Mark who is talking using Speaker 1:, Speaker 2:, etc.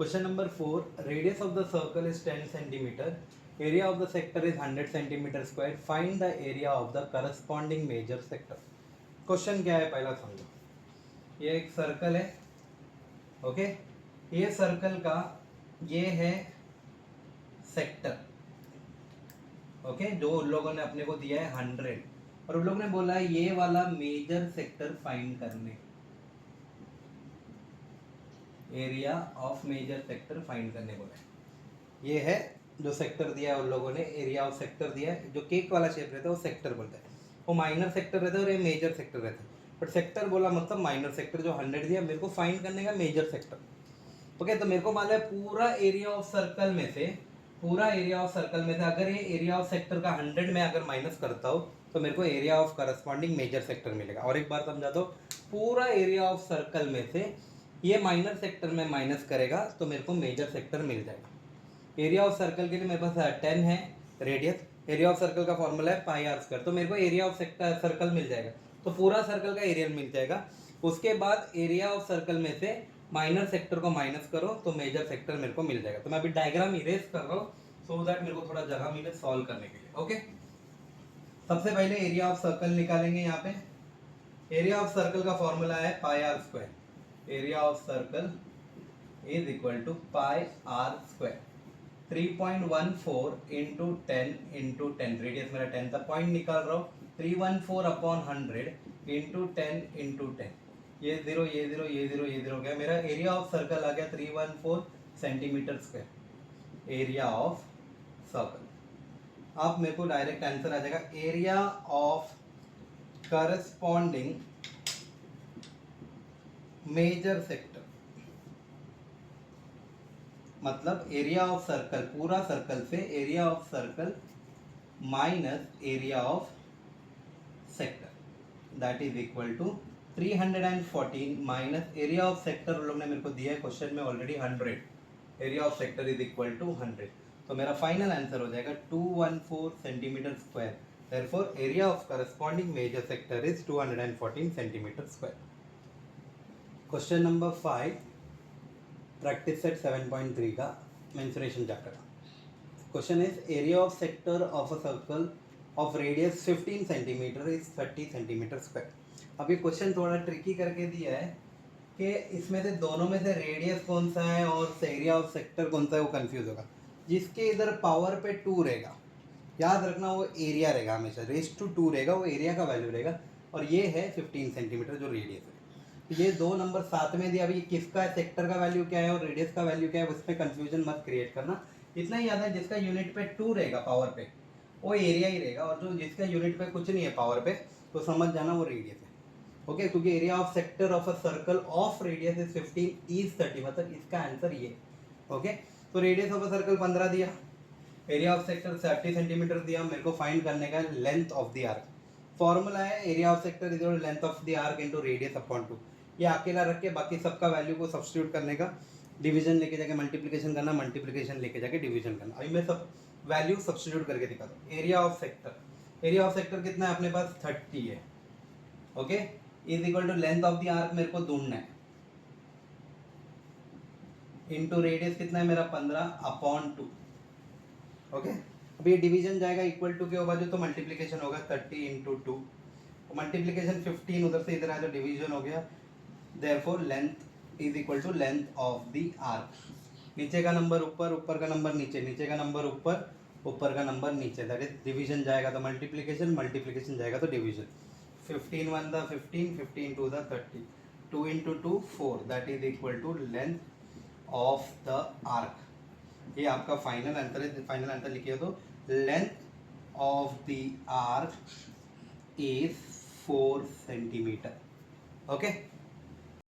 Speaker 1: Question number 4. Radius of the circle is 10 centimeter. Area of the sector is 100 centimeter square. Find the area of the corresponding major sector. Question क्या है पहला समझो. ये एक circle है. Okay. ये circle का ये है सेक्टर. ओके. जो उन लोगों ने अपने को दिया है 100 और उन लोगों ने बोला है ये वाला मेजर सेक्टर फाइंड करने. Area of major sector find करने बोला है. ये है जो सेक्टर दिया है उन लोगों ने. एरिया ऑफ सेक्टर दिया है. जो केक वाला शेप रहता है वो सेक्टर बोलता है. वो माइनर सेक्टर रहता है और ये मेजर सेक्टर रहता है. बट सेक्टर बोला मतलब माइनर सेक्टर जो 100 दिया मेरे को फाइंड करने का मेजर सेक्टर. ओके. तो मेरे को मालूम है पूरा एरिया ऑफ सर्कल में से अगर ये एरिया ऑफ सेक्टर का 100 में अगर माइनस करता हूँ तो मेरे को area of corresponding major sector मिलेगा. और एक बार समझा दो, पूरा एरिया ऑफ सर्कल में से ये माइनर सेक्टर में माइनस करेगा तो मेरे को मेजर सेक्टर मिल जाएगा. एरिया ऑफ सर्कल के लिए मेरे पास 10 है रेडियस. एरिया ऑफ सर्कल का फॉर्मूला है पाई आर स्क्वायर. तो मेरे को एरिया ऑफ सर्कल मिल जाएगा. तो पूरा सर्कल का एरिया मिल जाएगा. उसके बाद एरिया ऑफ सर्कल में से माइनर सेक्टर को माइनस करो तो मेजर सेक्टर मेरे को मिल जाएगा. तो मैं अभी डायग्राम इरेज कर रहा हूँ सो दैट मेरे को थोड़ा जगह मिले सॉल्व करने के लिए. ओके. सबसे पहले एरिया ऑफ सर्कल निकालेंगे. यहाँ पे एरिया ऑफ सर्कल का फॉर्मूला है pi R square. Area of circle is equal to pi R square. 3.14 into 10 radius मेरा 10 था. पॉइंट निकाल रहा हूँ 314 अपॉन 100 इंटू 10 इंटू 10. ये जीरो हो गया. मेरा एरिया ऑफ सर्कल आ गया 314 centimetre square. Area of circle. अब मेरे को डायरेक्ट आंसर आ जाएगा area of corresponding major sector. मतलब एरिया ऑफ सर्कल, पूरा सर्कल से area of circle minus area of sector that is equal to 314 minus area of sector उन लोग ने मेरे को दिया है क्वेश्चन में already 100. Area of sector is equal to 100. तो मेरा फाइनल आंसर हो जाएगा 214 centimetre square. Therefore area of corresponding major sector is 214 centimetre square. Question number 5 practice set 7.3 का mensuration chapter. Question is area of sector of a circle of radius 15 centimetre is 30 centimetre square. अब ये question थोड़ा tricky करके दिया है कि इसमें से दोनों में से रेडियस कौन सा है और एरिया ऑफ सेक्टर कौन सा है वो कंफ्यूज होगा. जिसके इधर पावर पे 2 रहेगा याद रखना वो एरिया रहेगा. हमेशा रेस टू 2 रहेगा वो एरिया का वैल्यू रहेगा. और ये है 15 सेंटीमीटर जो रेडियस है. ये दो नंबर साथ में दिया. अभी किसका है, सेक्टर का वैल्यू क्या है और रेडियस का वैल्यू क्या है, उस पर कंफ्यूजन मत क्रिएट करना. इतना ही याद है जिसका यूनिट पे 2 रहेगा पावर पे वो एरिया ही रहेगा. और जो जिसका यूनिट पे कुछ नहीं है पावर पे तो समझ जाना वो रेडियस है. ओके. क्योंकि area of sector of a circle of radius is 15 is 30. मतलब इसका आंसर ये. ओके. तो रेडियस ऑफ अ सर्कल 15 दिया. एरिया ऑफ सेक्टर 30 सेंटीमीटर दिया. मेरे को फाइंड करने का length of the arc. Formula है area of sector is length of the arc into radius upon 2. ये अकेला रख के बाकी सबका वैल्यू को सब्स्टिट्यूट करने का. डिवीजन लेके जाके मल्टीप्लिकेशन करना, मल्टीप्लिकेशन लेके जाके डिवीजन करना. अभी मैं सब वैल्यू सब्स्टिट्यूट करके दिखाता हूँ. एरिया ऑफ सेक्टर कितना है अपने पास 30 है. Okay. Is equal to length of the arc मेरे को ढूंढना है इनटू रेडियस कितना है मेरा 15 अपॉन 2. ओके. अब ये डिवीजन जाएगा इक्वल टू के बाजू तो मल्टीप्लिकेशन होगा 30 इंटू 2. मल्टीप्लिकेशन 15 उधर से इधर आया तो डिवीजन हो गया. Therefore length is equal to length of the arc. नीचे का नंबर ऊपर, ऊपर का नंबर नीचे, नीचे का नंबर ऊपर, ऊपर का नंबर नीचे. दैट इज डिवीजन जाएगा तो मल्टीप्लिकेशन, मल्टीप्लिकेशन जाएगा तो division. 15 1 the 15, 15 2 the 30. 2 into 2 4 that is equal to length of the arc. ये आपका फाइनल आंसर है. फाइनल आंसर लिखिए तो length of the arc is 4 centimetre. Okay.